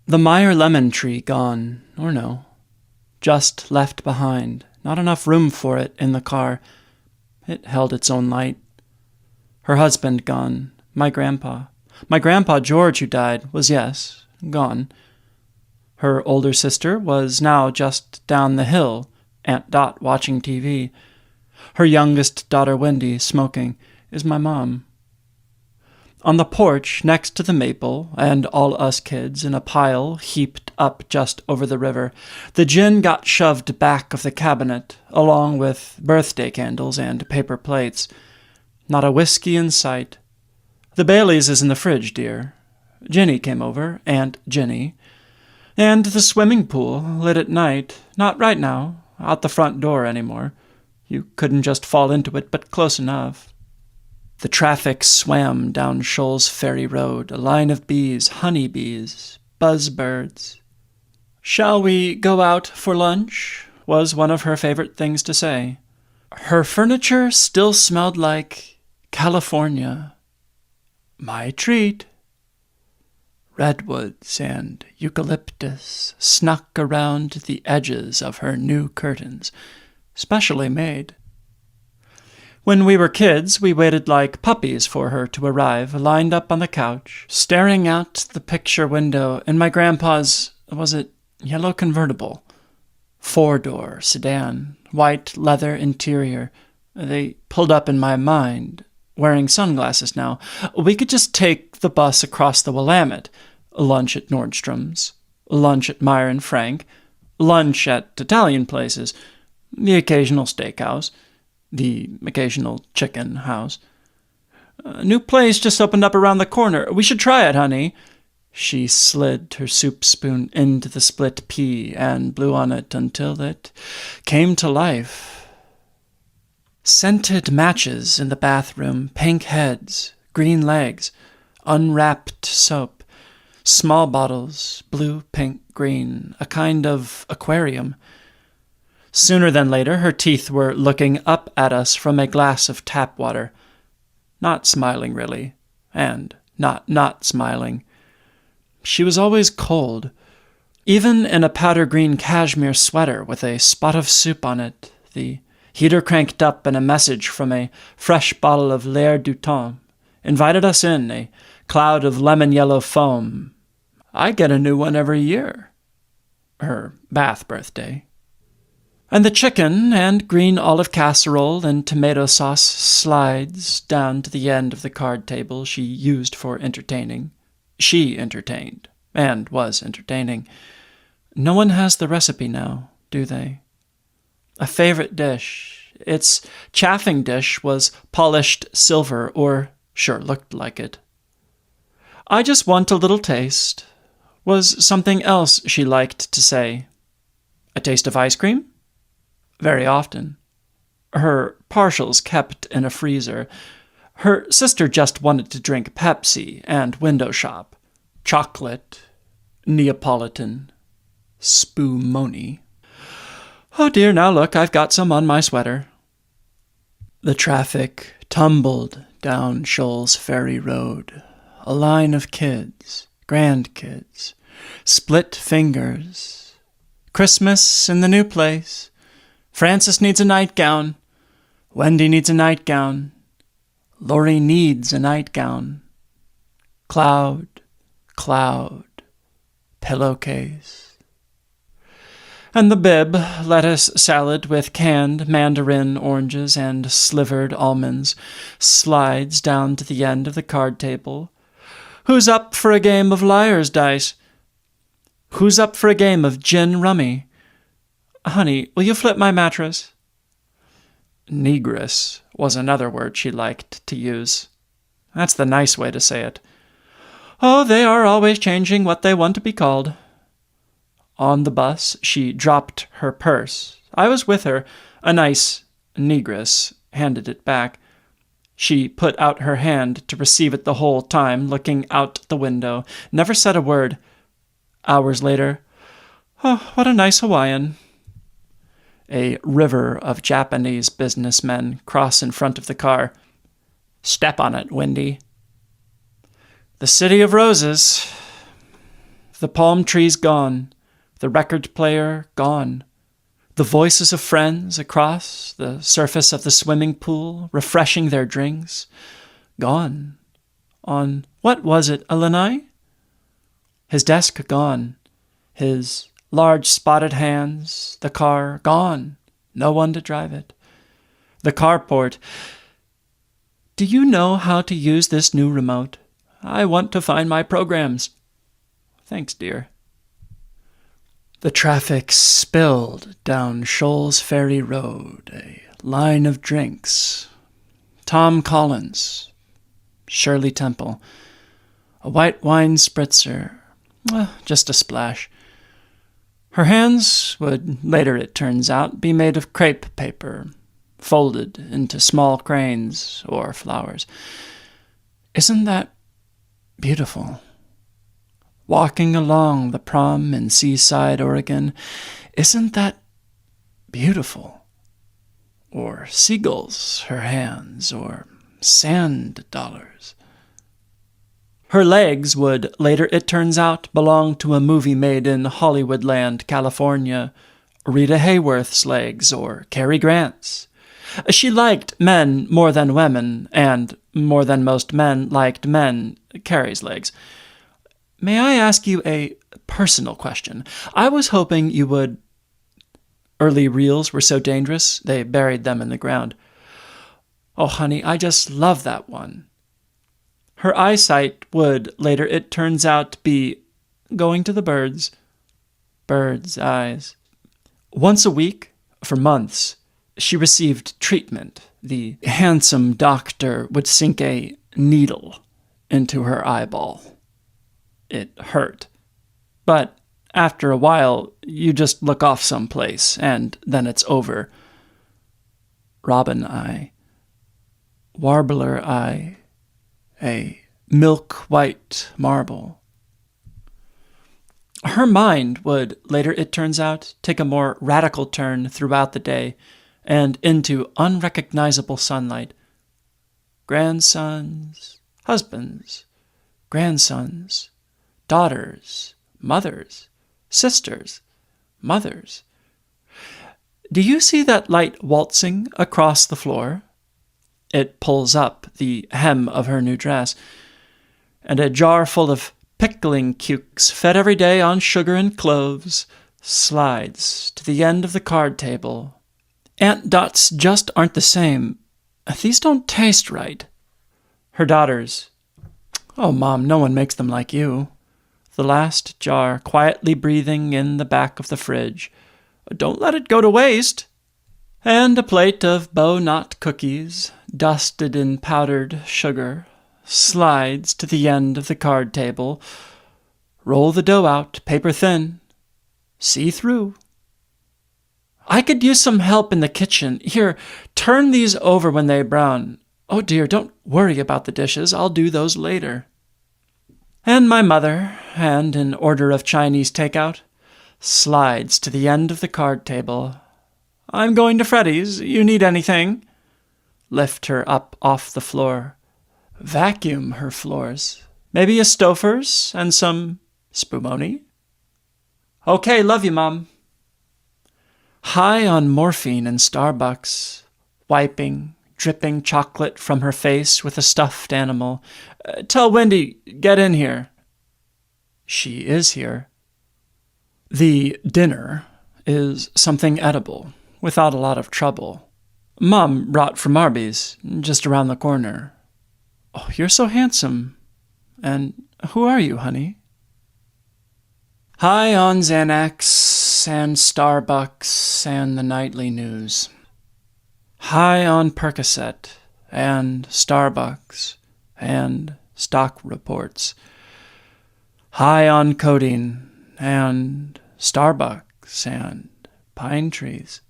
The Meyer lemon tree gone, or no. Just left behind. Not enough room for it in the car. It held its own light. Her husband gone. My grandpa. My grandpa George, who died, was, yes, gone. Her older sister was now just down the hill, Aunt Dot watching TV. Her youngest daughter Wendy, smoking, is my mom. On the porch next to the maple, and all us kids in a pile heaped up just over the river, the gin got shoved back of the cabinet, along with birthday candles and paper plates. Not a whiskey in sight. The Bailey's is in the fridge, dear. Ginny came over, Aunt Ginny. And the swimming pool, lit at night, not right now, out the front door anymore. You couldn't just fall into it, but close enough. The traffic swam down Shoals Ferry Road, a line of bees, honeybees, buzzbirds. "Shall we go out for lunch?" was one of her favorite things to say. Her furniture still smelled like California. My treat. Redwoods and eucalyptus snuck around the edges of her new curtains, specially made. When we were kids, we waited like puppies for her to arrive, lined up on the couch, staring out the picture window in my grandpa's, was it yellow convertible? 4-door sedan, white leather interior. They pulled up in my mind, wearing sunglasses now. We could just take the bus across the Willamette, lunch at Nordstrom's, lunch at Meyer and Frank, lunch at Italian places, the occasional steakhouse, the occasional chicken house. "A new place just opened up around the corner. We should try it, honey." She slid her soup spoon into the split pea and blew on it until it came to life. Scented matches in the bathroom, pink heads, green legs, unwrapped soap, small bottles, blue, pink, green, a kind of aquarium. Sooner than later, her teeth were looking up at us from a glass of tap water. Not smiling, really, and not smiling. She was always cold, even in a powder green cashmere sweater with a spot of soup on it, the heater cranked up, and a message from a fresh bottle of L'air du Temps invited us in, a cloud of lemon-yellow foam. I get a new one every year. Her Bath birthday. And the chicken and green olive casserole and tomato sauce slides down to the end of the card table she used for entertaining. She entertained, and was entertaining. No one has the recipe now, do they? A favorite dish. Its chaffing dish was polished silver, or sure looked like it. "I just want a little taste," was something else she liked to say. A taste of ice cream? Very often. Her partials kept in a freezer. Her sister just wanted to drink Pepsi and window shop. Chocolate, Neapolitan, Spumoni. Oh dear, now look, I've got some on my sweater. The traffic tumbled down Shoals Ferry Road. A line of kids, grandkids, split fingers. Christmas in the new place. Francis needs a nightgown. Wendy needs a nightgown. Lori needs a nightgown. Cloud, pillowcase. And the bib, lettuce salad with canned mandarin oranges and slivered almonds, slides down to the end of the card table. Who's up for a game of liar's dice? Who's up for a game of gin rummy? Honey, will you flip my mattress? Negress was another word she liked to use. That's the nice way to say it. Oh, they are always changing what they want to be called. On the bus, she dropped her purse. I was with her. A nice negress handed it back. She put out her hand to receive it the whole time, looking out the window, never said a word. Hours later, "Oh, what a nice Hawaiian." A river of Japanese businessmen cross in front of the car. "Step on it, Wendy." The City of Roses. The palm trees gone, the record player gone, the voices of friends across the surface of the swimming pool, refreshing their drinks, gone. On, what was it, a lanai? His desk gone, his large spotted hands, the car gone, no one to drive it. The carport. Do you know how to use this new remote? I want to find my programs. Thanks, dear. The traffic spilled down Shoals Ferry Road, a line of drinks. Tom Collins, Shirley Temple, a white wine spritzer, just a splash. Her hands would, later it turns out, be made of crepe paper, folded into small cranes or flowers. Isn't that beautiful? Walking along the prom in Seaside, Oregon, isn't that beautiful? Or seagulls, her hands, or sand dollars. Her legs would, later it turns out, belong to a movie made in Hollywoodland, California. Rita Hayworth's legs, or Cary Grant's. She liked men more than women, and more than most men liked men, Cary's legs. May I ask you a personal question? I was hoping you would... Early reels were so dangerous, they buried them in the ground. Oh, honey, I just love that one. Her eyesight would, later it turns out, be going to the birds. Birds' eyes. Once a week, for months, she received treatment. The handsome doctor would sink a needle into her eyeball. It hurt. But after a while, you just look off someplace, and then it's over. Robin eye. Warbler eye. A milk-white marble. Her mind would, later it turns out, take a more radical turn throughout the day, and into unrecognizable sunlight. Grandsons, husbands, grandsons, daughters, mothers, sisters, mothers. Do you see that light waltzing across the floor? It pulls up the hem of her new dress, and a jar full of pickling cukes, fed every day on sugar and cloves, slides to the end of the card table. Aunt Dot's just aren't the same. These don't taste right. Her daughters. Oh, Mom, no one makes them like you. The last jar quietly breathing in the back of the fridge. Don't let it go to waste. And a plate of bow-knot cookies, dusted in powdered sugar, slides to the end of the card table. Roll the dough out, paper thin. See through. I could use some help in the kitchen. Here, turn these over when they brown. Oh dear, don't worry about the dishes. I'll do those later. And my mother, and in order of Chinese takeout, slides to the end of the card table. I'm going to Freddy's. You need anything? Lift her up off the floor. Vacuum her floors. Maybe a Stouffer's and some spumoni? Okay, love you, Mom. High on morphine in Starbucks, wiping, dripping chocolate from her face with a stuffed animal. Tell Wendy, get in here. She is here. The dinner is something edible, without a lot of trouble. Mom brought from Arby's, just around the corner. Oh, you're so handsome. And who are you, honey? High on Xanax and Starbucks and the nightly news. High on Percocet and Starbucks and stock reports. High on codeine and Starbucks and pine trees.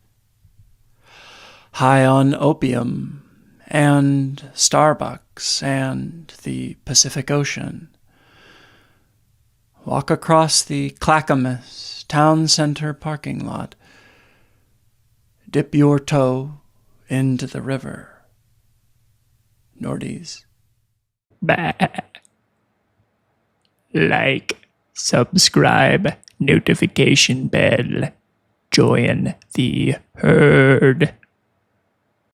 High on opium and Starbucks and the Pacific Ocean. Walk across the Clackamas Town Center parking lot. Dip your toe into the river. Nordies. Bah. Like, subscribe, notification bell, join the herd.